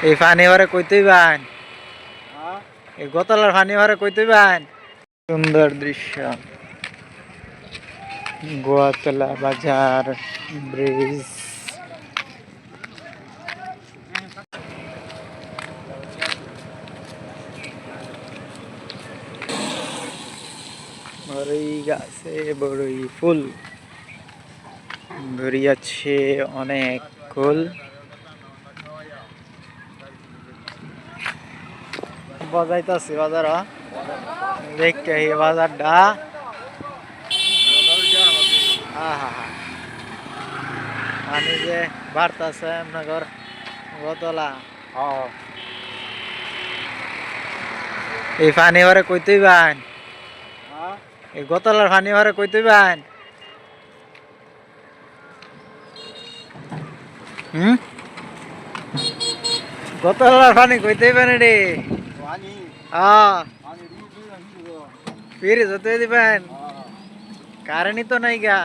এই পানি ভরে কইতেই বান এই গোতলার পানি ভরে কইতেই বান। সুন্দর দৃশ্য, গোয়াতলা বাজার ব্রিজ। বড়ই গাছে বড়ই ফুল ধরিয়াছে অনেক ফুল। বাজাইতাছি বাজার দেখতে এই বাজারটা। পানি যে বাড়তাছে আপনার গোতলা, এই পানি ভরে কইতেই বান এই গোতলার পানি ভরে কইতেই বান। গোতলার পানি কইতেই বান রে। ফ্রিজ হতে দিবেন, কারেন্টই তো নাই গা,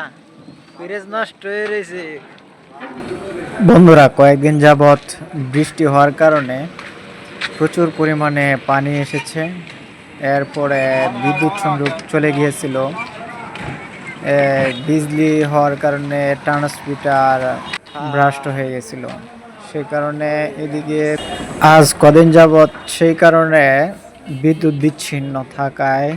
ফ্রিজ নষ্ট হয়ে রয়েছে। বন্ধুরা, কয়েকদিন যাবৎ বৃষ্টি হওয়ার কারণে প্রচুর পরিমাণে পানি এসেছে। এরপরে বিদ্যুৎ সংযোগ চলে গিয়েছিল, বিজলি হওয়ার কারণে ট্রান্সমিটার ব্রাস্ট হয়ে গেছিল। সেই কারণে এদিকে আজ কদিন যাবৎ সেই কারণে বিদ্যুৎ বিচ্ছিন্ন থাকায়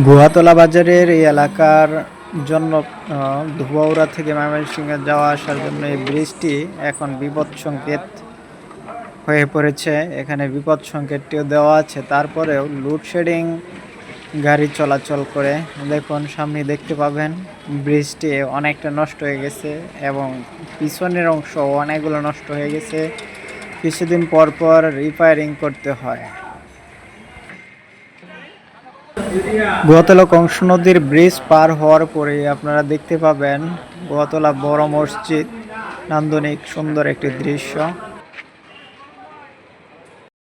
গুয়াতলা বাজারের এই এলাকার জন্য ধুবাউড়া থেকে ময়মনসিংহে যাওয়া আসার জন্য এই ব্রিজটি এখন বিপদ সংকেত হয়ে পড়েছে। এখানে বিপদ সংকেতটিও দেওয়া আছে, তারপরেও লোডশেডিং গাড়ি চলাচল করে। দেখুন সামনে দেখতে পাবেন ব্রিজটি অনেকটা নষ্ট হয়ে গেছে এবং পিছনের অংশ অনেকগুলো নষ্ট হয়ে গেছে। কিছুদিন পর পর রিপেয়ারিং করতে হয়। গোয়াতলা কংস নদীর ব্রিজ পার হওয়ার পরে আপনারা দেখতে পাবেন গোয়াতলা বড় মসজিদ, নান্দনিক সুন্দর একটি দৃশ্য।